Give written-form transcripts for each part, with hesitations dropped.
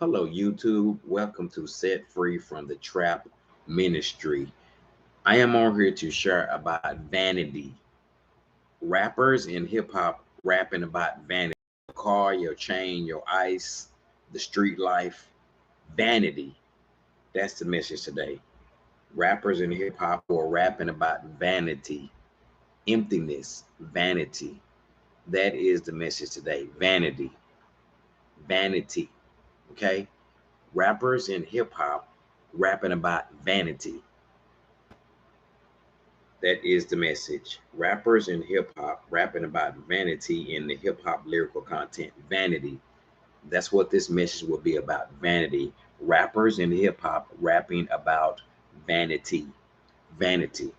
Hello, YouTube. Welcome to Set Free from the Trap Ministry. I am on here to share about vanity. Rappers in hip hop rapping about vanity. Your car, your chain, your ice, the street life. Vanity. That's the message today. Rappers in hip hop who are rapping about vanity, emptiness, vanity. That is the message today. Vanity. Vanity. Okay? Rappers in hip hop rapping about vanity. That is the message. Rappers in hip hop rapping about vanity in the hip hop lyrical content. Vanity. That's what this message will be about. Vanity. Rappers in hip hop rapping about vanity. Vanity.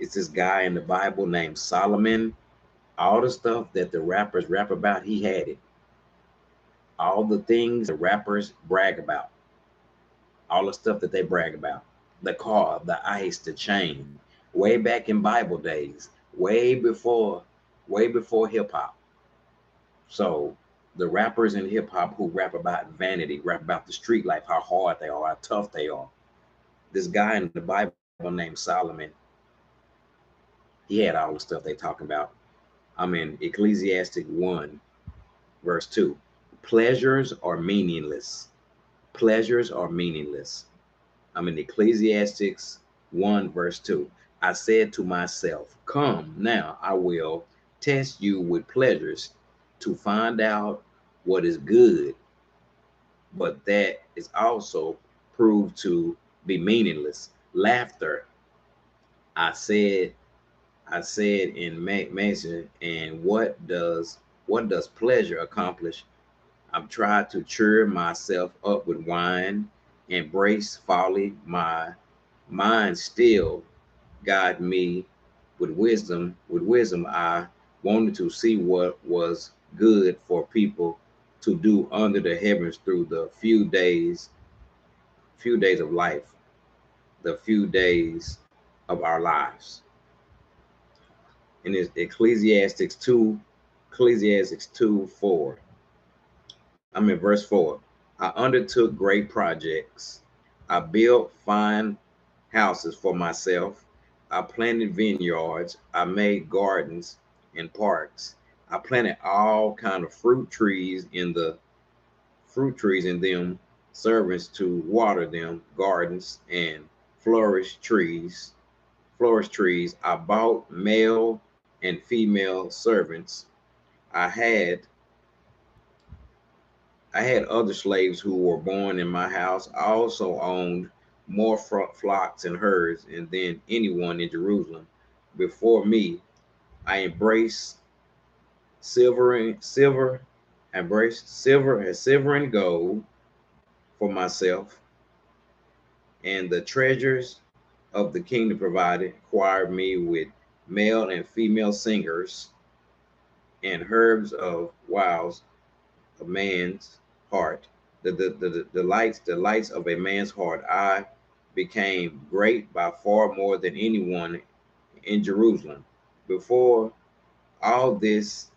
It's this guy in the Bible named Solomon. All the stuff that the rappers rap about, he had it. All the things the rappers brag about, all the stuff that they brag about, the car, the ice, the chain, way back in Bible days, way before hip hop. So the rappers in hip hop who rap about vanity, rap about the street life, how hard they are, how tough they are. This guy in the Bible named Solomon, he had all the stuff they talking about. I'm in Ecclesiastic 1, verse 2. Pleasures are meaningless. Pleasures are meaningless. I'm in Ecclesiastics 1, verse 2. I said to myself, come, now I will test you with pleasures to find out what is good, but that is also proved to be meaningless. Laughter, I said, I said in Mason, and what does pleasure accomplish? I've tried to cheer myself up with wine, embrace folly. My mind still guide me with wisdom. With wisdom, I wanted to see what was good for people to do under the heavens through the few days of life, the few days of our lives. And it's Ecclesiastes 2:4. I'm in verse 4. I undertook great projects. I built fine houses for myself. I planted vineyards. I made gardens and parks. I planted all kind of fruit trees in them, servants to water them, gardens and flourish trees, flourish trees. I bought male and female servants. I had I had other slaves who were born in my house. I also owned more flocks and herds and than anyone in Jerusalem. Before me, I silver and silver, embraced silver and gold for myself, and the treasures of the kingdom provided, acquired me with male and female singers and herbs of wiles of man's heart, the lights of a man's heart. I became great by far more than anyone in Jerusalem. Before all this,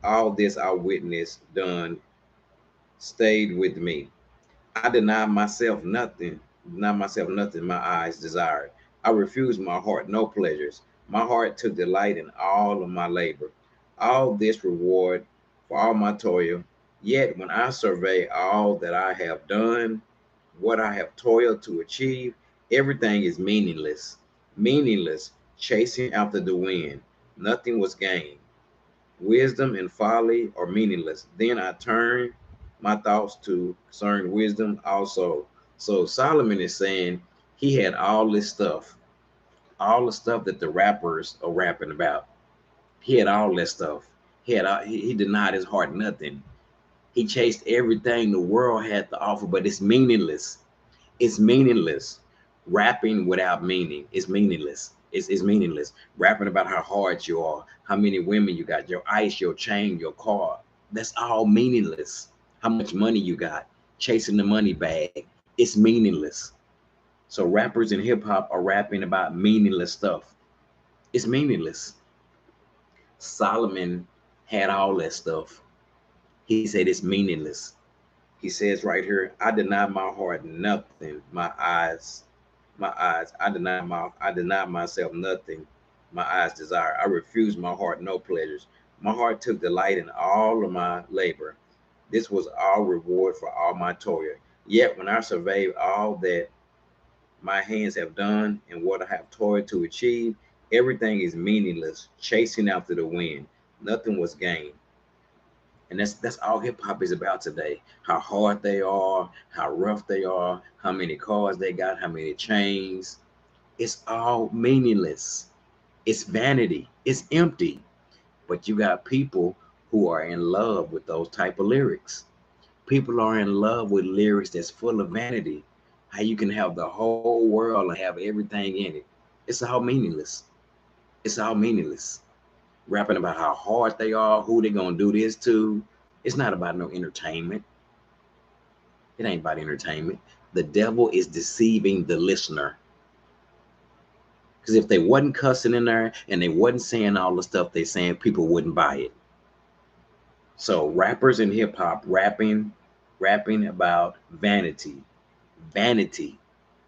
all this I witnessed done stayed with me. I denied myself nothing my eyes desired. I refused my heart no pleasures. My heart took delight in all of my labor, all this reward for all my toil. Yet when I survey all that I have done, what I have toiled to achieve, everything is meaningless. Meaningless, chasing after the wind. Nothing was gained. Wisdom and folly are meaningless. Then I turn my thoughts to concern wisdom also. So Solomon is saying he had all the stuff that the rappers are rapping about. He had all that stuff. He denied his heart nothing. He chased everything the world had to offer, but it's meaningless. It's meaningless. Rapping without meaning is meaningless. It's meaningless. Rapping about how hard you are, how many women you got, your ice, your chain, your car. That's all meaningless. How much money you got, chasing the money bag. It's meaningless. So rappers in hip hop are rapping about meaningless stuff. It's meaningless. Solomon had all that stuff. He said it's meaningless. He says right here, I deny my heart nothing, my eyes, I deny myself nothing, my eyes desire. I refuse my heart no pleasures. My heart took delight in all of my labor. This was all reward for all my toil. Yet when I survey all that my hands have done and what I have toiled to achieve, everything is meaningless, chasing after the wind. Nothing was gained. And that's all hip hop is about today. How hard they are, how rough they are, how many cars they got, how many chains. It's all meaningless. It's vanity. It's empty. But you got people who are in love with those type of lyrics. People are in love with lyrics that's full of vanity. How you can have the whole world and have everything in it. It's all meaningless. It's all meaningless. Rapping about how hard they are, who they gonna do this to. It's not about no entertainment. It ain't about entertainment. The devil is deceiving the listener. Because if they wasn't cussing in there and they wasn't saying all the stuff they saying, people wouldn't buy it. So rappers in hip hop rapping about vanity, vanity,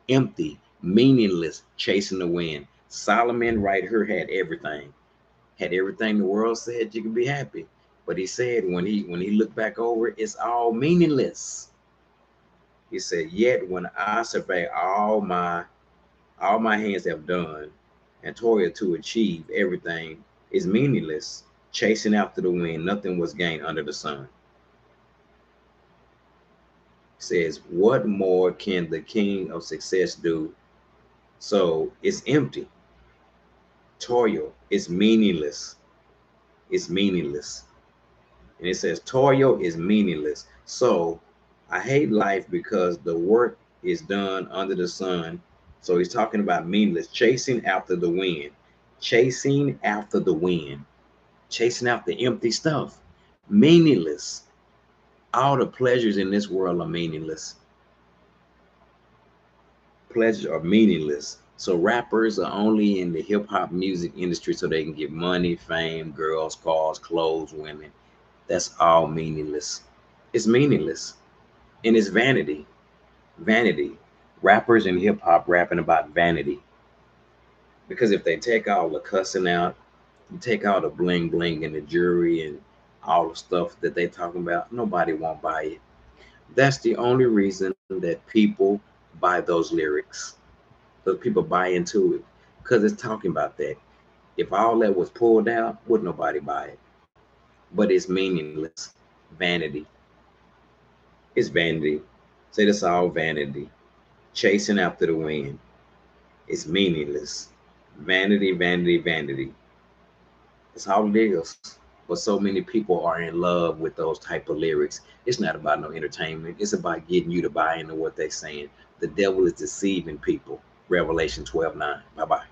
empty, meaningless, chasing the wind. Solomon right here had everything the world said you could be happy. But he said when he looked back over it, it's all meaningless. He said, yet when I survey all my hands have done and toil to achieve everything is meaningless, chasing after the wind, nothing was gained under the sun. He says, what more can the king of success do? So it's empty. Toil is meaningless. It's meaningless. And it says toil is meaningless. So I hate life because the work is done under the sun. So he's talking about meaningless, chasing after the wind, chasing after the wind, chasing after empty stuff, meaningless. All the pleasures in this world are meaningless. Pleasures are meaningless. So rappers are only in the hip hop music industry so they can get money, fame, girls, cars, clothes, women. That's all meaningless. It's meaningless. And it's vanity. Vanity. Rappers in hip hop rapping about vanity. Because if they take all the cussing out, you take all the bling bling and the jewelry and all the stuff that they talking about, nobody won't buy it. That's the only reason that people buy those lyrics. Those people buy into it because it's talking about that. If all that was pulled out, would nobody buy it? But it's meaningless. Vanity. It's vanity. Say that's all vanity. Chasing after the wind. It's meaningless. Vanity, vanity, vanity. That's all it is. But so many people are in love with those type of lyrics. It's not about no entertainment. It's about getting you to buy into what they're saying. The devil is deceiving people. Revelation 12:9. Bye-bye.